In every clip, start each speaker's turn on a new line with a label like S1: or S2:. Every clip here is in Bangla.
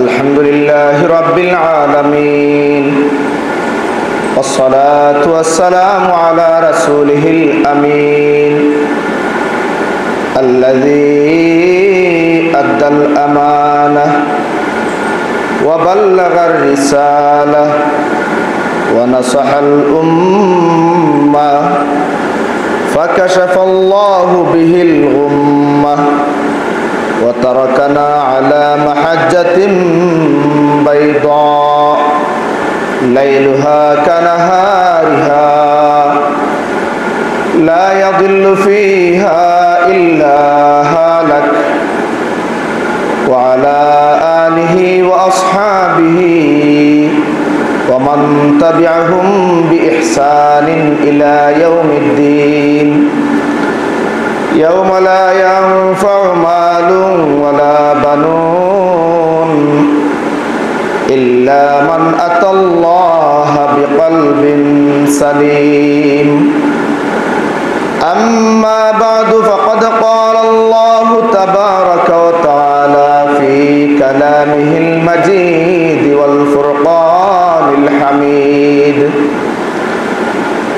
S1: الحمد لله رب العالمين والصلاة والسلام على رسوله الأمين الذي أدى الأمانة وبلغ الرسالة ونصح الأمة فكشف الله به الغمة وتركنا على محجة بيضاء ليلها كنهارها لا يضل فيها إلا هالك وعلى آله وأصحابه ومن تبعهم بإحسان إلى يوم الدين يوم لا ينفع مال ولا بنون إلا من أتى الله بقلب سليم أما بعد فقد قال الله تبارك وتعالى في كلامه المجيد والفرقان الحميد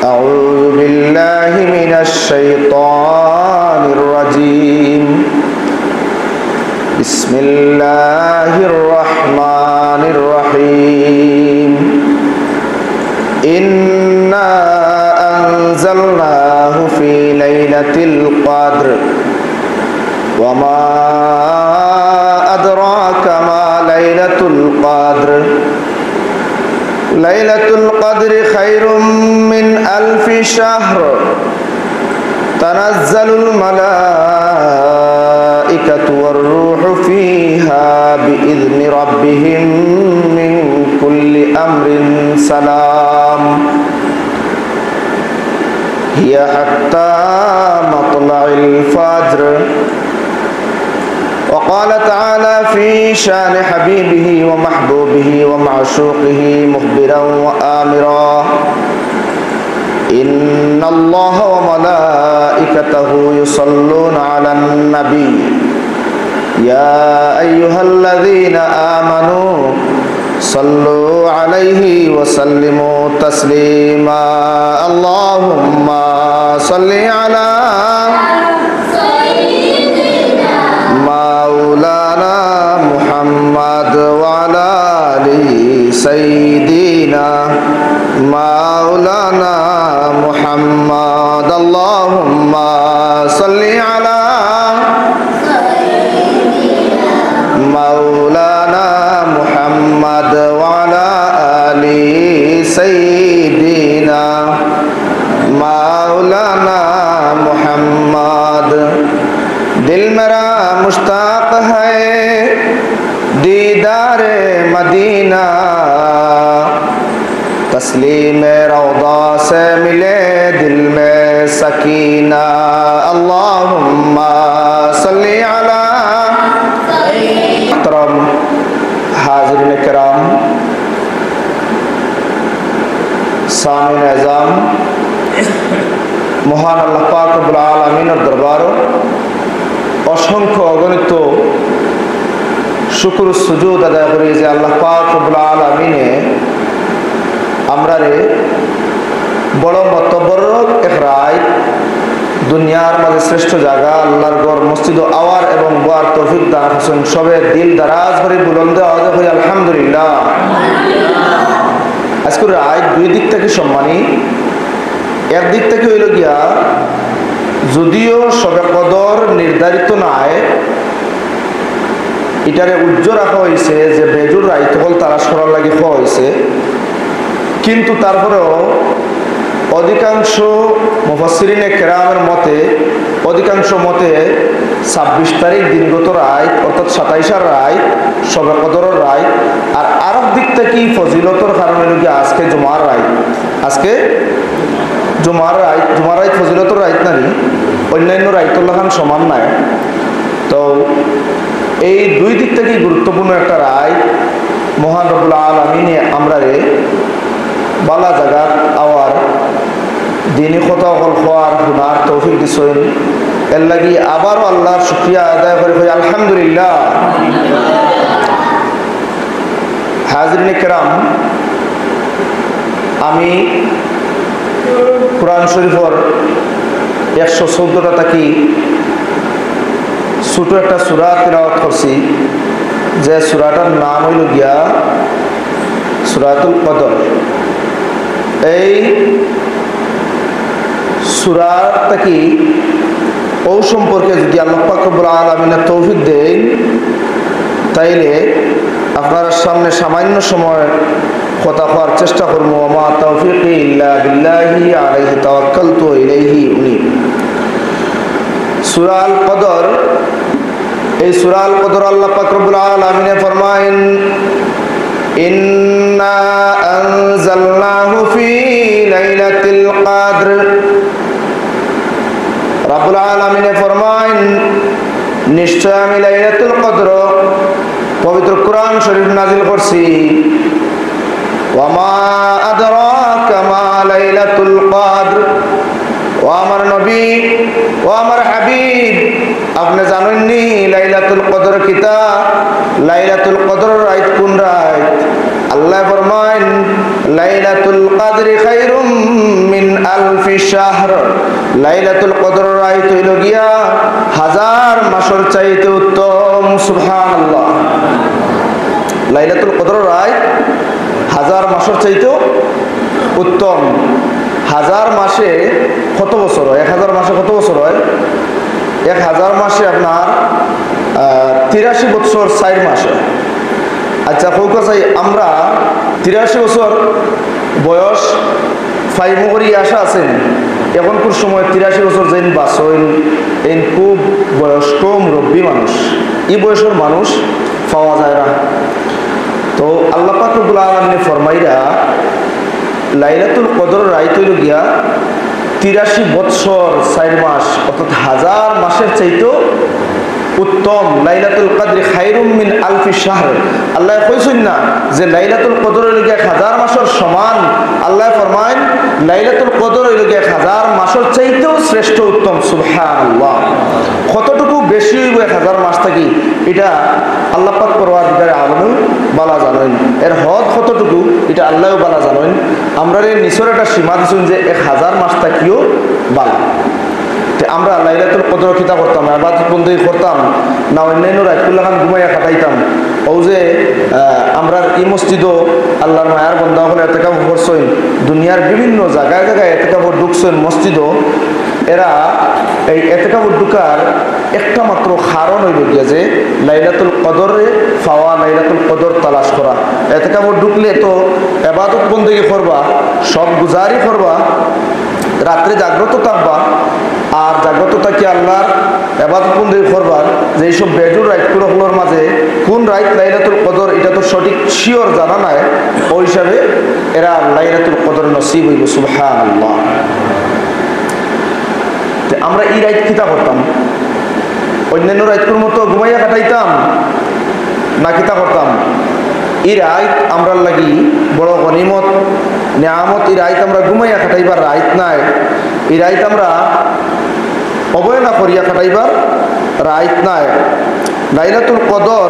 S1: أعوذ بالله من الشيطان الرجيم بسم الله الرحمن الرحيم إنا أنزلناه في ليلة القدر وما أدراك ما ليلة القدر ليلة القدر خير من ألف شهر تنزل الملائكة والروح فيها بإذن ربهم من كل أمر سلام هي حتى مطلع الفجر. وقال تعالى في شان حبيبه ومحبوبه ومعشوقه مخبرا وآمرا إن الله وملائكته يصلون على النبي يا أيها الذين آمنوا صلوا عليه وسلموا تسليما اللهم صل على مولانا محمد وعلى آل سيدنا مولانا محمد اللهم صل على مولانا محمد وعلى آل سيدنا مولانا محمد दिल मेरा मुश्ताक है दीदार मदीना तस्लीम रौदा से मिले दिल में सकीना अल्लाहुम्मा सल्ली अला तरम हाज़िरीन किराम सामीन एज़ाम महान अल्लाह पाक रब्बुल आलमीনের দরবারে অসংখ্য অগণিত শুকর সুজুদ আদায় করি যে আল্লাহ পাক রব্বুল আলামিনে আমরারে বড় মতবরক এক রায় দুনিয়ার মাঝে শ্রেষ্ঠ জায়গা আল্লাহর ঘর মসজিদ আওয়ার এবং বোয়ার তৌফিক দান করছেন সবে দিল দারাজ করে বুলন্দে আওয়াজ করি আলহামদুলিল্লাহ। আজকে রায় দুই দিক থেকে সম্মানী। একদিক থেকে হইল গিয়া যদিও সবে কদর নির্ধারিত নাই এটারে উজ্জ্বল রাখা হয়েছে যে বেজুর রাইত হল তালাশ করার লাগে হওয়া হয়েছে, কিন্তু তারপরেও অধিকাংশ মুফাসসিরিনে কেরামের মতে অধিকাংশ মতে 26 তারিখ দিনগত রায় অর্থাৎ 27 রায় সবে কদরের রায়। আর আরেক দিক থেকে ফজিলতর কারণে আজকে জুমার রায়, আজকে জুমার রায় ফজিলতর রাইত নারী অন্যান্য রাইতুল্লাহান সমান নাই। তো এই দুই দিক থেকে গুরুত্বপূর্ণ একটা রায় মহান রব্বুল আলামিনে আমরারে বালা জাগাত আওয়ার দিনী কথা অকল খোয়ার গুনার তৌফিক দিছেন। এর লাগি আবারও আল্লাহর শুকরিয়া আদায় করে আলহামদুলিল্লাহ। হাজরিন কেরাম, আমি কোরআন শরীফর 114টা থাকি ছোট একটা সূরা তিলাওয়াত করছি, যে সূরাটার নাম হইল গিয়া সূরাতুল কদর। এই সূরার থাকি ও সম্পর্কে যদি আল্লাহ পাক রব্বুল আলামিনের তৌফিক দেন, তাইলে আপনার সামনে সামান্য সময় কথা হওয়ার চেষ্টা করবো। ওয়া তাওফীকি ইল্লা বিল্লাহি আলাইহি তাওয়াক্কালতু ওয়া ইলাইহি উনীব। সূরা আল কদর, এই সূরা আল কদর আল্লাহ পাক রব্বুল আলামিন ফরমায়েন, ইন্না আনজালনাহু ফি লাইলাতিল কদর। রব্বুল আলামিন ফরমায়েন, নিশ্চয় আমি লাইলাতুল কদর পবিত্র কোরআন শরীফ নাজিল করছি। ওয়া মা আদরাকা মা লাইলাতুল কদর। ও আমার নবী, ও আমার হাবিব, আপনি জানেননি লাইলাতুল কদর কিতা? লাইলাতুল কদর রাত কোন রাত? আল্লাহ ফরমায়েন, লাইলাতুল কদরি খায়রুম মিন আলফি শাহর। লাইলাতুল কদর রাত হইল গিয়া 1000 মাসের চাইতে উত্তম। সুবহানাল্লাহ। লাইলাতুল কদর রাত 1000 মাসের চাইতেও উত্তম। 1000 মাসে কত বছর হয়? 1000 মাসে কত বছর হয়? 1000 মাসে আপনার 83 বছর 4 মাস হয়। আচ্ছা ফৌকা চাই, আমরা 83 বছর বয়স ফাইভ করি আশা আছেন এখনকার সময় 83 বছর যেন বাঁচেন, এই খুব বয়স্ক মুরব্বী মানুষ, এই বয়সের মানুষ পাওয়া যায় না। তো আল্লাহ পাক রব্বুল আলামিন ফরমাইরা লাইলাতুল কদর রাত হইল গিয়া 83 বছর 4 মাস, অর্থাৎ 1000 মাসের চাইতেও উত্তম। লাইলাতুল কদরি খায়রুম মিন আলফি শাহর। আল্লাহ কইছেন না যে লাইলাতুল কদর হইল গিয়া 1000 মাসের সমান। আল্লাহ ফরমায়েন লাইলাতুল কদর হইল গিয়া 1000 মাসের চাইতেও শ্রেষ্ঠ উত্তম। সুবহানাল্লাহ। কতটুকু বেশি হইব 1000 মাস থাকি, এটা আল্লাহ পাক পরওয়ারদিগার আলম বালা জানেন। এর হদ কতটুকু এটা আল্লাহও বালা জানেন। আমরা নিচের একটা সীমা দিচ্ছেন যে 1000 মাস থাকিও বালা। আমরা লাইলাতুল কদর কিতা করতাম, ইবাদত বন্দেগি করতাম না অন্যান্য রাতগুলো খান ঘুমাইয়া কাটাইতাম? ও যে আমরা এই মসজিদও আল্লাহর মায়ার বন্ধা হলে এতেকাফ করছেন, দুনিয়ার বিভিন্ন জায়গায় জায়গায় এতেকাফ ঢুকছেন মসজিদও। এরা এই এতেকাফ ঢুকার একটা মাত্র কারণ হইল গিয়া যে লাইলাতুল কদরে পাওয়া, লাইলাতুল কদর তালাশ করা। এতেকাফ ঢুকলে তো ইবাদত বন্দেগি করবা, সব গুজারি করবা, রাত্রে জাগ্রত থাকবা, আর জাগ্রত থাকি আল্লাহর ইবাদত বন্দেগি করবার। যে এইসব বেজুর রাতগুলোর মাঝে কোন রাত লাইলাতুল কদর এটা তো সঠিক শিওর জানা নাই, ওই হিসাবে এরা লাইলাতুল কদর নসিব হইব। সুবহানাল্লাহ। আমরা এই রাত কিতা করতাম? অন্যান্য রাতগুলোর মতো ঘুমাইয়া কাটাইতাম না কিতা করতাম? এই রাত আমরা লাগি বড় গনিমত নিয়ামত। এই রাত আমরা ঘুমাইয়া কাটাইবার রাত নাই, এই রাত আমরা অবহেলা করিয়া কাটাইবার রাত নাই। লাইলাতুল কদর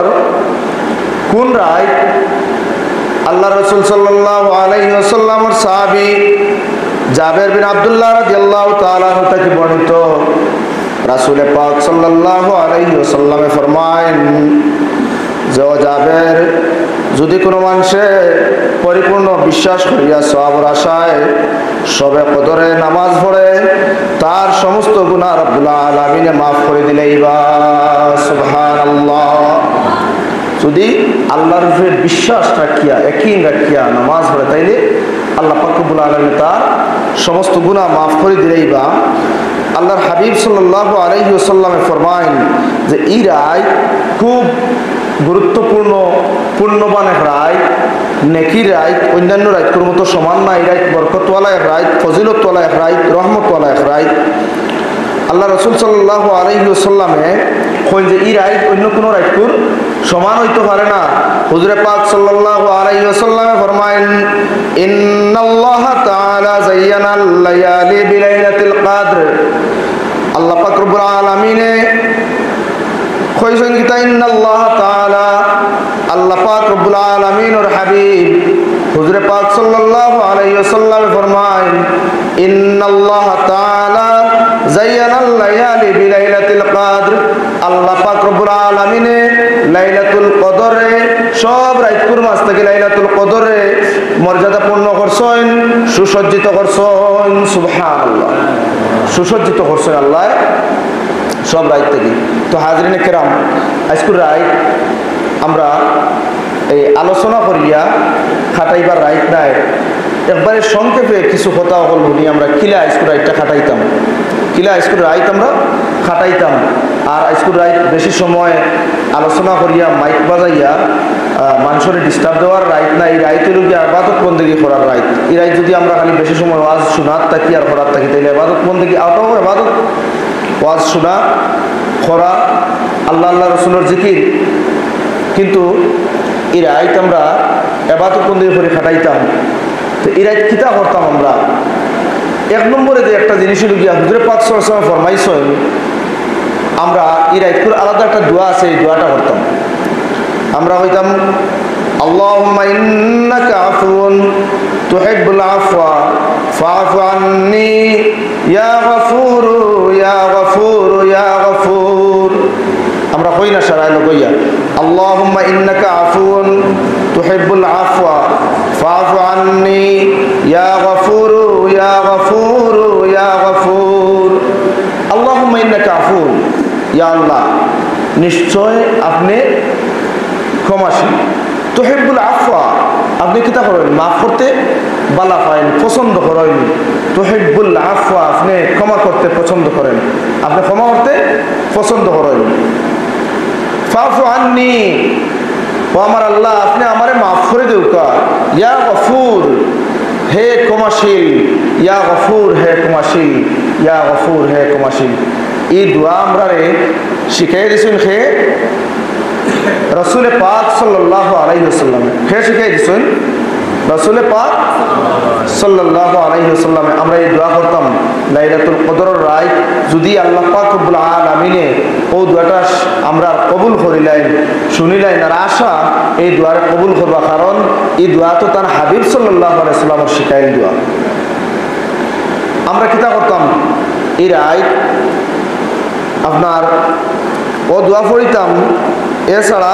S1: কোন রাত? আল্লাহ রাসূল সাল্লাল্লাহু আলাইহি ওয়াসাল্লামের সাহাবী জাবের বিন আব্দুল্লাহ রাদিয়াল্লাহু তাআলা আনহু থেকে বর্ণিত, রাসূল পাক সাল্লাল্লাহু আলাইহি ওয়াসাল্লামে ফরমায়েন যে জাবের, যদি কোনো মানুষে পরিপূর্ণ বিশ্বাস করিয়া সওয়াবের আশায় সবে কদরে নামাজ পড়ে, তার সমস্ত গুনাহ রব্বুল আলামিনে মাফ করে দিলেই বা। সুবহানাল্লাহ। যদি আল্লাহর উপরে বিশ্বাস রাখিয়া ইয়াকিন রাখিয়া নামাজ পড়ে, তাইলে আল্লাহ পাক রব্বুল আলামিন তার সমস্ত গুনাহ মাফ করে দিলেই বা। আল্লাহর হাবিব সাল্লাল্লাহু আলাইহি ওয়াসাল্লামে ফরমায়েন যে এই রাত খুব গুরুত্বপূর্ণ পুণ্যবান এক রাত, নেকির রাত, অন্যান্য রাতগুলোর মতো সমান না। এই রাত বরকতওয়ালা এক রাত, ফজিলতওয়ালা এক রাত, রহমতওয়ালা এক রাত। আল্লাহ রাসূল সাল্লাল্লাহু আলাইহি ওয়াসাল্লামে কইন যে এই রাত অন্য কোনো রাতগুলোর সমান হইতে পারে না। হুজুরে পাক সাল্লাল্লাহু আলাইহি ওয়াসাল্লামে ফরমায়েন, ইন্নাল্লাহা তাআলা যায়্যানাল লায়ালি বিলাইলাতিল কদর। আল্লাহ পাক রব্বুল আলামিনে কইছেন কি, ইন্নাল্লাহা তাআলা আল্লাহ পাক রব্বুল আলামিন ওর হাবিব হুজুর পাক সাল্লাল্লাহু আলাইহি ওয়াসাল্লাম ফরমায় ইন্নাল্লাহ তাআলা যায়্যানাল লায়ালি বিলাইলাতিল কদর। আল্লাহ পাক রব্বুল আলামিনে লাইলাতুল কদরে সব রাতগুলোর মাঝ থেকে লাইলাতুল কদরে মর্যাদাপূর্ণ করছেন, সুসজ্জিত করছেন। সুবহানাল্লাহ, সুসজ্জিত করছেন আল্লাহ সব রাত থেকে। তো হাজরিনে কেরাম, আজকের রাত আমরা এই আলোচনা করিয়া খাটাইবার রাইট নাই, একবারে সংক্ষেপে কিছু কথা হল উনি আমরা কিলা স্কুল রাইটটা খাটাইতাম, কিলা স্কুল রাইট আমরা খাটাইতাম। আর স্কুল রাইট বেশি সময় আলোচনা করিয়া মাইক বাজাইয়া মানুষের ডিস্টার্ব দেওয়ার রাইট না। এই রাইটের গিয়ে আবাদত বন্দেগি করার রাইট। এই রাইট যদি আমরা খালি বেশি সময় ওয়াজ শোনার থাকি আর করার থাকি, তাইলে আবাদত বন্দেগি আওটাও আবাদত ওয়াজ শোনা করা, আল্লাহ আল্লাহ রসুলের জিকির। কিন্তু এই রাইট আমরা আবাদত বন্দেগি করে খাটাইতাম। তো এই রাইট কিতা করতাম আমরা? এক নম্বরে যে একটা জিনিস গিয়া হুজুরে পাক সাল্লাল্লাহু আলাইহি ওয়াসাল্লাম ফরমাইছেন, আমরা এই রাইটপুর আলাদা একটা দোয়া আছে, এই দোয়াটা করতাম। আমরা হইতাম আল্লাহুম্মা ইন্নাকা আফুউন তুহিব্বুল আফওয়া ফাআফু আন্নি ইয়া গফুরু ইয়া গফুরু ইয়া গফুর। আমরা কই না সারাই লগইয়া আল্লাহুম্মা ইন্নাকা আফুউন তুহিব্বুল আফওয়া ফাআফু আন্নি ইয়া গফুরু ইয়া গফুরু ইয়া গফুর। আল্লাহুম্মা ইন্নাকা আফুউন, ইয়া আল্লাহ নিশ্চয় আপনি ক্ষমাশীল। তুহিব্বুল আফওয়া, আপনি কিতা করেন? মাফ করতে বালা পাইন, পছন্দ করেন। তুহিব্বুল আফওয়া, আপনি ক্ষমা করতে পছন্দ করেন, আপনি ক্ষমা করতে পছন্দ করেন। ফাফু আন্নি, ও আমার আল্লাহ আপনি আমারে মাফ করে দেউকা। ইয়া গফুর, হে ক্ষমাশীল। ইয়া গফুর, হে ক্ষমাশীল। ইয়া গফুর, হে ক্ষমাশীল। এই দোয়া আমরা রে শিখাই দিছেন হে রাসূলে পাক সাল্লাল্লাহু আলাইহি ওয়াসাল্লাম। হে শিখাই দিছেন রাসূলে পাক সাল্লাল্লাহু আলাইহি ওয়াসাল্লাম। আমরা এই দোয়া করতাম লাইলাতুল কদরের রাত যদি আল্লাহ পাক রব্বুল আলামিনে ও দোয়াটা আমরা কবুল করিলাই, শুনিলাই না, আশা এই দোয়ারে কবুল করবা, কারণ এই দোয়া তো তার হাবিব সাল্লাল্লাহু আলাইহি ওয়াসাল্লামের শিখাইল দোয়া। আমরা কিতা করতাম এই রাত আপনার ও দোয়া পড়িতাম। এছাড়া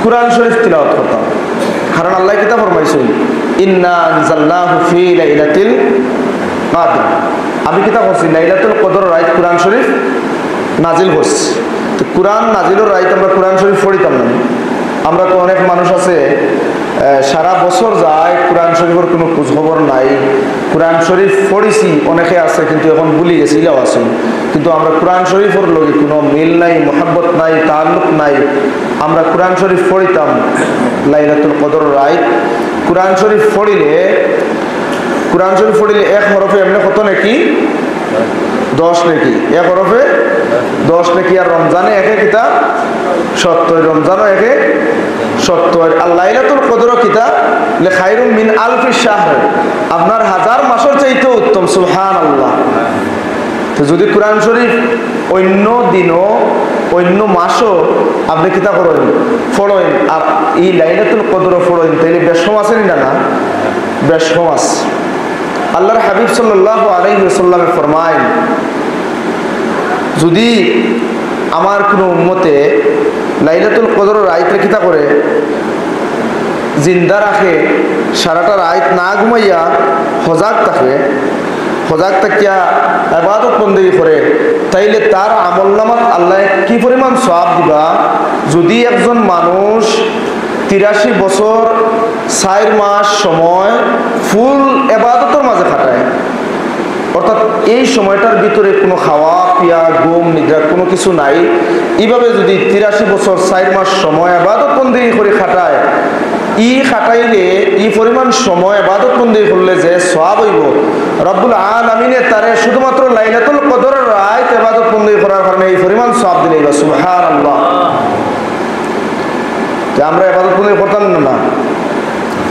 S1: কুরআন শরীফ তিলাওয়াত করতাম, কারণ আল্লাহ কিতাব ফরমাইছেন ইন্না আনজালনাহু ফি লাইলাতিল কদর। আমি কিতাব করছি লাইলাতুল কদর রাত কুরআন শরীফ নাজিল করছি। তো কুরআন নাজিলের রাত আমরা কুরআন শরীফ পড়িতাম না। আমরা তো অনেক মানুষ আছে সারা বছর যায়, কোরআন শরীফের কোনো খোঁজখবর নাই। কোরআন শরীফ পড়েছি অনেকে আছে, কিন্তু এখন ভুলে গেছিলাম আছে। কিন্তু আমরা কোরআন শরীফের লগে কোনো মিল নাই, মোহাব্বত নাই, তাল্লুক নাই। আমরা কোরআন শরীফ পড়িতাম লাইলাতুল কদর রাত। কোরআন শরীফ পড়িলে এক হরফে এমনি কত নাকি? 10 নাকি, এক হরফে 10 নাকি। আর রমজানে একে কিতাব 70, রমজানও একে 70। আর লাইলাতুল কদর কিতাব খায়রুম মিন আলফি শাহর, আপনার 1000 মাসের চাইতে উত্তম। সুবহানাল্লাহ। তো যদি কোরআন শরীফ অন্য দিনও অন্য মাসও আপনি কিতা করেন পড়েন, আর এই লাইলাতুল কদরও পড়েন, তাইলে বেশ সমাজ না? না, বেশ সমাজ। আল্লাহর হাবিব সাল্লাল্লাহু আলাইহি ওয়াসাল্লাম ফরমায়, যদি আমার কোনো উম্মতে লাইলাতুল কদর রাইতে কিতা করে জিন্দা রাখে, সারাটা রাত না ঘুমাইয়া সজাগ থাকিয়া ইবাদত বন্দেগী করে, তাইলে তার আমলনামাত আল্লাহ কি পরিমাণ সওয়াব দিবা। যদি একজন মানুষ 83 বছর 4 মাস সময় ফুল ইবাদতের মাঝে কাটায়, অর্থাৎ এই সময়টার ভিতরে কোনো খাওয়া পিয়া ঘুম নিদ্রা কোনো কিছু নাই, এইভাবে যদি 83 বছর 4 মাস সময় ইবাদত বন্দেগী করে খাটায়, খাটাইলে এই পরিমাণ সময় ইবাদত বন্দেগী করলে যে সওয়াব হইব, রব্বুল আলামিনে তারে শুধুমাত্র লাইলাতুল কদরের রাত ইবাদত বন্দেগী করার কারণে এই পরিমাণ সওয়াব দিলেই। সুবহানাল্লাহ। আমরা ইবাদত বন্দেগী করতাম না?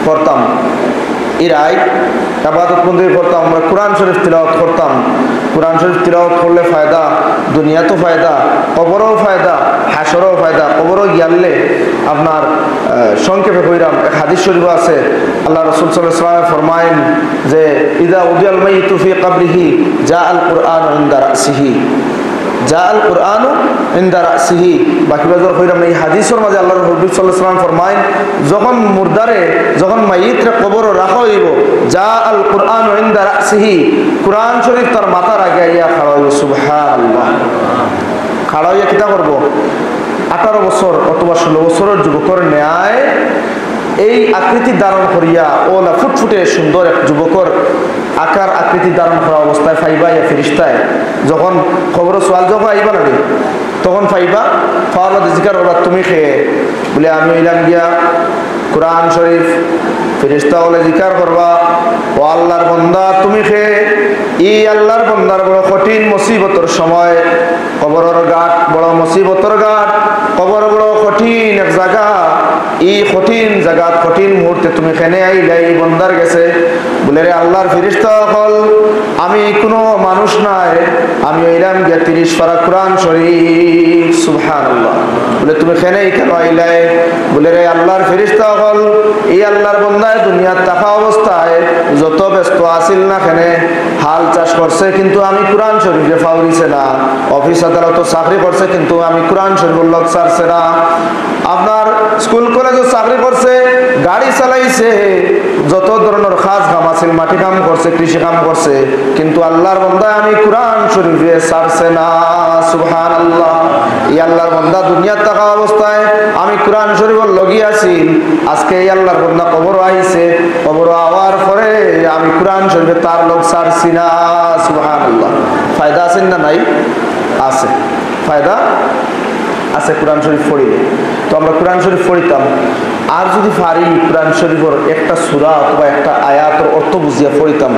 S1: করতাম। এরাই ইবাদত বন্দেগী করতাম, আমরা কোরআন শরীফ তিলাওয়াত করতাম। কোরআন শরীফ তিলাওয়াত করলে ফায়দা, দুনিয়াতেও ফায়দা, কবরেও ফায়দা, হাসরেও ফায়দা। কবরও গিয়ালে আপনার সংক্ষেপে কইরাম, এক হাদিস শরীফ আছে, আল্লাহ রাসূল সাল্লাল্লাহু আলাইহি ওয়াসাল্লাম ফরমায়েন যে ইযা উদিয়াল মাইয়িতু ফি কবরিহি জাআল কুরআনু ইনদা রাসিহি, জাআল কুরআনু ইনদা রাসিহি। বাকি বাজার কইরাম এই হাদিসের মাঝে আল্লাহর হাবিব সাল্লাল্লাহু আলাইহি ওয়াসাল্লাম ফরমায়েন যখন মুরদারে, যখন মাইয়িতরে কবরে রাখা হইব, জাআল কুরআনু ইনদা রাসিহি, কুরআন শরীফ তার মাথার আগে আইয়া খাড়া হইব। সুবহানাল্লাহ। খাড়া হইয়া কিতা করব? 18 বছর অথবা 16 বছরের যুবকের ন্যায় এই আকৃতি ধারণ করিয়া, ওলা ফুটফুটে সুন্দর এক যুবকর আকার আকৃতি ধারণ করা অবস্থায় ফাইবা ইয়া ফেরেশতায় যখন খবর সোয়াল যখন আইবা না তখন ফাইবা ফাওয়ালা জিকার ওরা তুমি খেয়ে বলে আমি হইলাম গিয়া কোরআন শরীফ। ফেরেশতা বলে জিকার করবা, ও আল্লাহর বান্দা তুমি খেয়ে এই আল্লাহর বান্দার বড় কঠিন মুসিবতের সময়, কবরের ঘাট বড় মুসিবতের ঘাট, কবর বড় কঠিন এক জায়গা, এই কঠিন জায়গা কঠিন মুহূর্তে তুমি কেনে আইলে এই বন্দার গেছে বলে রে আল্লাহর ফেরেশতা হল আমি কোনো মানুষ নাই, আমি হইলাম গিয়া 30 পারা কোরআন শরীফ। সুবহানাল্লাহ। বলে তুমি কেনে কেন আইলে? বলে রে আল্লাহর ফেরেশতা হল এই আল্লাহর বন্দায় দুনিয়ার থাকা অবস্থায় যত ব্যস্ত আসিল না কেনে, হাল চাষ করছে কিন্তু আমি কোরআন শরীফে ফাউরিছে না, অফিস আদালত চাকরি করছে কিন্তু আমি কোরআন শরীফের লোক ছাড়ছে না, আপনার স্কুল কলেজে চাকরি করছে, গাড়ি চালাইছে, যত ধরনের কাজ কাম আছে, মাটি কাম করছে, কৃষি কাম করছে, কিন্তু আল্লাহর বান্দা আমি কোরআন শরীফে ছাড়ছে না। সুবহানাল্লাহ। এই আল্লাহর বান্দা দুনিয়ার থাকা অবস্থায় আমি কোরআন শরীফের লগি আছি, আজকে এই আল্লাহর বান্দা কবর আইছে, কবর আওয়ার পরে আমি কোরআন শরীফে তার লোক ছাড়ছি না। সুবহানাল্লাহ। ফায়দা আছে না নাই? আছে, ফায়দা আছে কোরআন শরীফ পড়িলে। তো আমরা কোরআন শরীফ পড়িতাম, আর যদি পারি কোরআন শরীফের একটা সূরা অথবা একটা আয়াতের অর্থ বুঝিয়া পড়িতাম,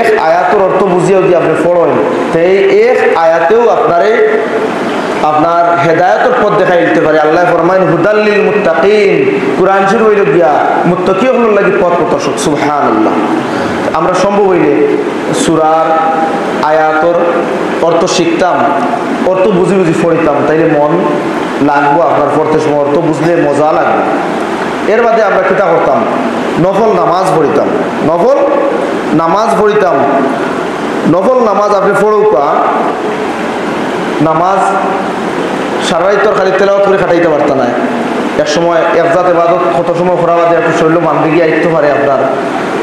S1: এক আয়াতের অর্থ বুঝিয়া যদি আপনি পড়েন তো এই এক আয়াতেও আপনার হেদায়েতের পথ দেখাই দিতে পারে। আল্লাহ ফরমায়েন হুদাল লিল মুত্তাকিন, কোরআন শরীফ হইল গিয়া মুত্তাকি হল লাগি পথ প্রদর্শক। সুবহানাল্লাহ। আমরা সম্ভব হইলে সূরার আয়াতের অর্থ শিখতাম, অর্থ বুঝি বুঝি পড়িতাম, তাইলে মন লাগবো আপনার পড়তে সময়, অর্থ বুঝলে মজা লাগবে। এর বাদে আমরা কিতা করতাম? নফল নামাজ পড়িতাম, নফল নামাজ পড়িতাম। নফল নামাজ আপনি পড়ুকা নামাজ সারা রাত খালি তেলাওয়াত করে কাটাইতে পারতাম না। এক সময় এক জাত ইবাদত কত সময় করা বাদে আপনি শরীর মানবে গিয়ে আইতে পারে আপনার,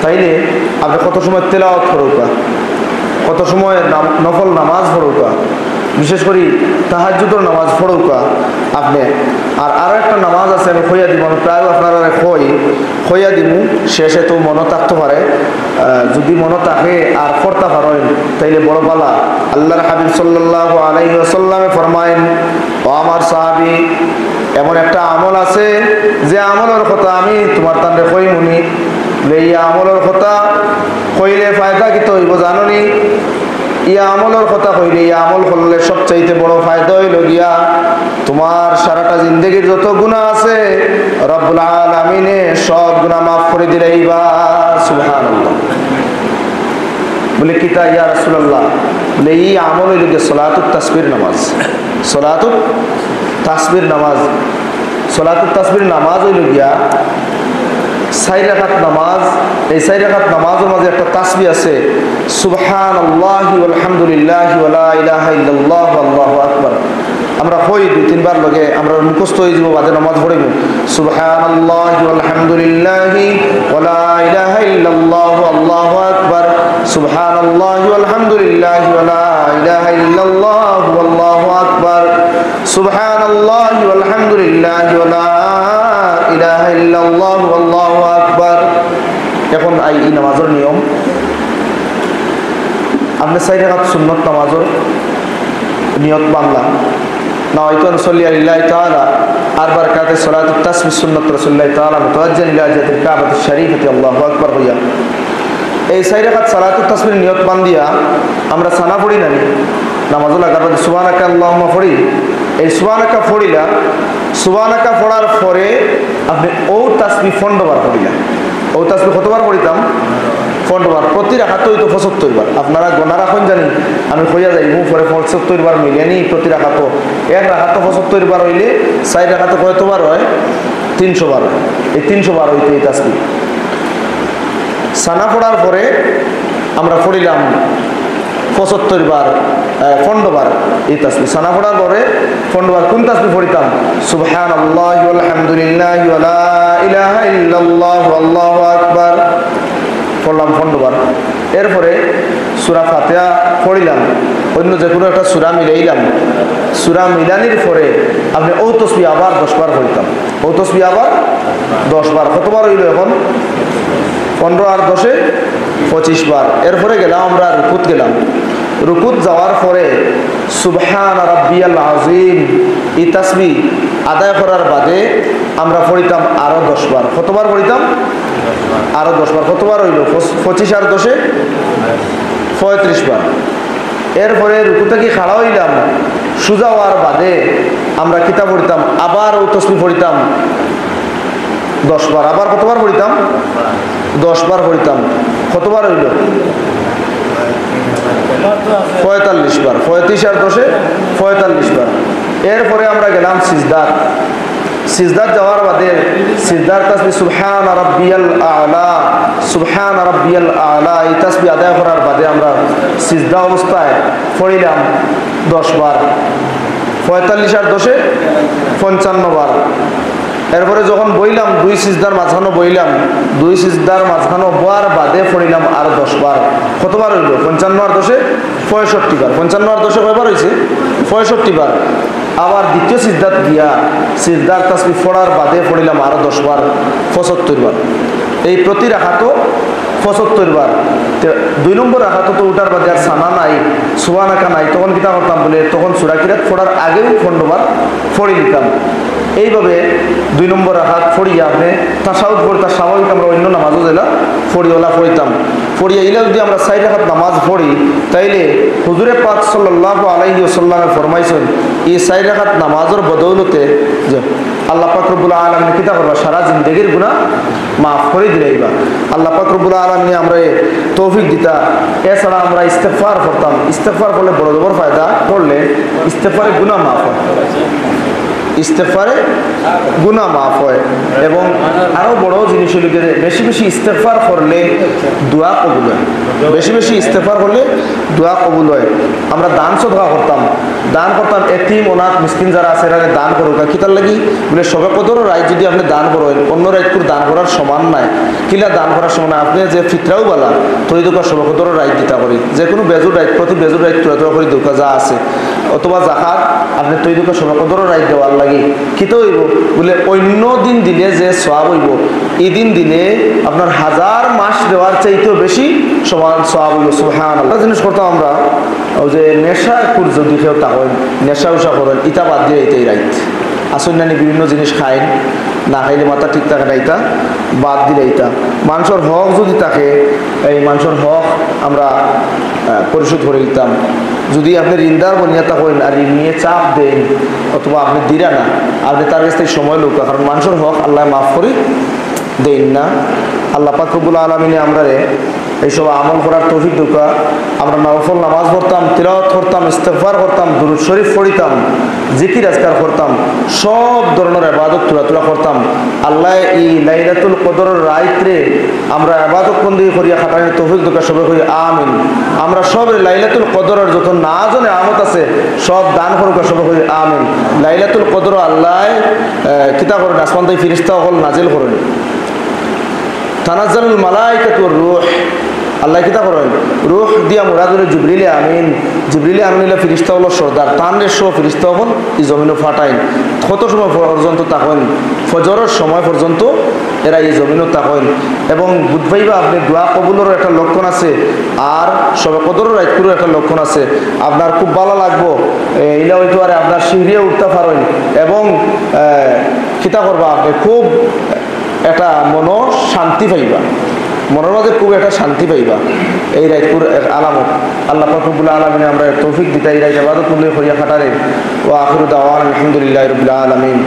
S1: তাইলে আপনি কত সময় তেলাওয়াত পড়ুকা, কত সময় নফল নামাজ পড়ুকা, বিশেষ করে তাহাজ্জুদের নামাজ পড়ুকা আপনি। আর আরও একটা নামাজ আছে আমি খইয়া দিব, আমি প্রায় আপনারা খইয়া দিব, শেষে তো মনে থাকতে পারে, যদি মনে থাকে আর পড়তে পারেন তাইলে বড় বালা। আল্লাহর হাবিব সাল্লাল্লাহু আলাইহি ওয়াসাল্লামে ফরমায়েন, ও আমার সাহাবী, এমন একটা আমল আছে যে আমলের কথা আমি তোমার তান্ডে কইমুনি, এই আমলের কথা কইলে ফায়দা কি তো হইব জাননি? ইয়া আমলের কথা কইলে ইয়া আমল করলে সবচাইতে বড় ফায়দা হইল গিয়া তোমার সারাটা জিন্দেগির যত গুনাহ আছে রব্বুল আলামিনে সব গুনাহ মাফ করে দিলেইবা। সুবহানাল্লাহ। বলে কিতা ইয়া রাসূলুল্লাহ? বলে এই আমল হইল গিয়া সালাতুত তাসবির নামাজ। সালাতুত তাসবির নামাজ, সালাতুত তাসবির নামাজ হইল গিয়া 4 রাকাত নামাজ। এই 4 রাকাত নামাজের মাঝে একটা তাসবিহ আছে, সুবহানাল্লাহি ওয়াল হামদুলিল্লাহি ওয়া লা ইলাহা ইল্লাল্লাহ আল্লাহু আকবার। আমরা হই 2-3 বার লগে আমরা মুখস্থ হয়ে যাব, বাদে নামাজ পড়িব সুবহানাল্লাহি ওয়াল হামদুলিল্লাহি ওয়া লা ইলাহা ইল্লাল্লাহ আল্লাহু আকবার, সুবহানাল্লাহি ওয়াল হামদুলিল্লাহি ওয়া লা ইলাহা ইল্লাল্লাহ আল্লাহু আকবার, সুবহানাল্লাহি ওয়াল হামদুলিল্লাহি ওয়া লা ইলাহা ইল্লাল্লাহ আল্লাহু আকবার। এখন এই নামাজের নিয়ম, আপনি 4 রাকাত সুন্নত নামাজের নিয়ত বাংলা نويت أن أصلي لله تعالى 4 ركعات صلاة التسبيح سنة رسول الله تعالى متوجها إلى جهة الكعبة الشريفة الله أكبر হইয়া এই 4 রাকাত সালাতুত তাসবিহ নিয়ত বান্দিয়া আমরা সানা পড়ি না নামাজুল আগার বাদে সুবহানাকা আল্লাহুম্মা পড়ি। এই সুবহানাকা পড়িলা, সুবহানাকা পড়ার পরে আপনি ও তাসবিহ 15 বার পড়িলা, ও তাসবিহ কতবার পড়িতাম 15 বার। প্রতি রাখাতে হইতো 75 বার। আপনারা গোনা রাখুন জানি, আমি কইয়া যাই পরে 75 বার মিলেনি প্রতি রাখাত। এক রাখাত 75 বার হইলে 4 রাখাতে কয়তবার হয় 300 বার। এই 300 বার হইতো এই তাসবিহ। সানা পড়ার পরে আমরা পড়িলাম 75 বার 15 বার এই তাসবিহ। সানা পড়ার পরে 15 বার কোন তাসবিহ পড়িতাম? সুবহানাল্লাহি ওয়াল হামদুলিল্লাহি ওয়া লা ইলাহা ইল্লাল্লাহু আল্লাহু আকবার পড়লাম 15 বার। এরপরে সূরা ফাতিহা পড়িলাম, অন্য যে কোনো একটা সূরা মিলাইলাম। সূরা মিলানির পরে আপনি ও তাসবিহ আবার 10 বার পড়িতাম। ও তাসবিহ আবার 10 বার। কতবার হইল এখন? 15 আর 10 এ 25 বার। এরপরে গেলাম আমরা রুকুত গেলাম। রুকুত যাওয়ার পরে সুবহান রাব্বিয়াল আযীম এই তাসবিহ আদায় করার বাদে আমরা পড়িতাম আরো 10 বার। কতবার পড়িতাম? আরো 10 বার। কতবার হইল? 25 আর 10 এ 35 বার। এরপরে রুকুতে কি খাড়া হইলাম, সোজা হওয়ার বাদে আমরা কিতাব পড়িতাম, আবার ও তাসবিহ পড়িতাম 10 বার। আবার কতবার পড়িতাম? 10 বার পড়িতাম। কতবার হইল? 45 বার। 35 আর 10 এ 45 বার। এরপরে আমরা গেলাম সিজদাত। সিজদাত যাওয়ার বাদে সিজদার তাসবিহ সুবহান রাব্বিয়াল আ'লা, সুবহান রাব্বিয়াল আ'লা এই তাসবিহ আদায় করার বাদে আমরা সিজদা অবস্থায় পড়িলাম 10 বার। 45 আর 10 এ 55 বার। এরপরে যখন বইলাম, 2 সিজদার মাঝখানে বইলাম, 2 সিজদার মাঝখানে বোয়ার বাদে পড়িলাম আর 10 বার। কতবার হইল? 55 আর 10 এ 65 বার। 55 আর 10 এ কয়বার হয়েছে? 65 বার। আবার দ্বিতীয় সিজদাত গিয়া সিজদার তাসবিহ পড়ার বাদে পড়িলাম আরো 10 বার, 75 বার। এই প্রতি রাখাতো 75 বার। 2 নম্বর রাখাতো তো উঠার বাদে আর সানা নাই, সুবহানাকা নাই, তখন কিতা করতাম বলে তখন সূরা কিরাত পড়ার আগেও 15 বার পড়ে নিতাম। এইভাবে 2 নম্বর রাখাত পড়িয়া আপনি তাশাহুদ পড়তাম। স্বাভাবিক আমরা অন্য নামাজও দিলা পড়িওয়ালা পড়িতাম। পড়িয়া ইলা যদি আমরা 4 রাকাত নামাজ পড়ি তাইলে হুজুরে পাক সাল্লাল্লাহু আলাইহি ওয়াসাল্লামে ফরমাইছেন এই 4 রাকাত নামাজের বদৌলতে যে আল্লাহ পাক রব্বুল আলামিন কিতা করবা, সারা জিন্দেগীর গুনাহ মাফ করে দিলাইবা। আল্লাহ পাক রব্বুল আলামিন আমরা তৌফিক দিতা। এছাড়া আমরা ইস্তেগফার করতাম। ইস্তেগফার করলে বড় বড় ফায়দা, করলে ইস্তেগফারে গুনাহ মাফ হয়, ইস্তেগফারে গুনাহ মাফ হয়। এবং আরো বড় জিনিস হলো যে বেশি বেশি ইস্তেগফার করলে দোয়া কবুল হয়। বেশি বেশি ইস্তেগফার করলে দোয়া কবুল হয়। আমরা দান সদকা করতাম, দান করতাম, এতিম অনাথ মিসকিন যারা আছে এরা দান করুক। কিতার লাগি বলে সবে কদরও রায় যদি আপনি দান করেন অন্য রায়কুর দান করার সমান নাই। কিলা দান করার সমান আপনি যে ফিতরাও বলা তৈ দোকা সবে কদরও রায় দিতা করি, যে কোনো বেজুর রায় প্রতি বেজুর রায় তুলা তুলা করে দোকা যা আছে, অথবা জাকাত আপনি তৈ দোকা সবে কদরও রায় দেওয়ার লাগে কিতো হইব বলে অন্য দিন দিলে যে সওয়াব হইব এই দিন দিলে আপনার 1000 মাস দেওয়ার চাইতেও বেশি সমান সওয়াব হইব। সুবহানাল্লাহ। জিনিস করতাম আমরা ওই যে নেশা কুর যদি কেউ তাহলে নেশা উষা করেন ইটা বাদ দিয়ে এটাই রাইট আসুন নানি বিভিন্ন জিনিস খাইন না খাইলে মাথা ঠিক থাকে না, এটা বাদ দিলে এটা মানুষের হক যদি থাকে এই মানুষের হক আমরা পরিশোধ করে দিতাম। যদি আপনি ঋণদার বনিয়া থাকেন আর ঋণ নিয়ে চাপ দেন অথবা আপনি দিরা না, আপনি তার কাছ থেকে সময় লোক, কারণ মানুষের হক আল্লাহ মাফ করে দেন না। আল্লাহ পাক রব্বুল আলামিন আমরা এইসব আমল করার তৌফিক দোকা। আমরা নফল নামাজ পড়তাম, তিলাওয়াত করতাম, ইস্তেগফার করতাম, দুরূদ শরীফ পড়িতাম, জিকির আজকার করতাম, সব ধরনের ইবাদত তুলা করতাম। আল্লাহ এই লাইলাতুল কদরের রাইতে আমরা ইবাদত বন্দি করিয়া খাটাই তৌফিক দোকা সবে করি আমিন। আমরা সব লাইলাতুল কদরের যত না জানে আমত আছে সব দান করুক সবে করি আমিন। লাইলাতুল কদর আল্লাহ কিতা করেন, আসমান থেকে ফেরেশতা হল নাজিল করেন, তানাজ্জালুল মালাইকাতুর রূহ, আল্লাহ কিতা করেন রূহ দিয়া মুরাদুল জিবরিল আমিন। জিবরিল আমিন হলো ফেরেশতা হলো সর্দার, তানরে সব ফেরেশতা হল এই জমিনে ফাটাইন। কত সময় পর্যন্ত থাকেন? ফজরের সময় পর্যন্ত এরা এই জমিনে থাকেন। এবং বুঝবাইবা আপনি দোয়া কবুলের একটা লক্ষণ আছে আর সবে কদরের রাইতকুরও একটা লক্ষণ আছে। আপনার খুব ভালো লাগবো এইটা হইতে পারে আপনার শিহরিয়ে উঠতে পারেন এবং কিতা করবা আপনি খুব একটা মন শান্তি পাইবা, মনের মাঝে খুব একটা শান্তি পাইবা। এই রাইতপুর আলামত আল্লাহ পাক রব্বুল আলামিন আমরা তৌফিক দিতে এই রাইত ইবাদত করলে হইয়া খাটারে। ওয়া আখিরু দাওয়ানা আলহামদুলিল্লাহি রাব্বিল আলামিন।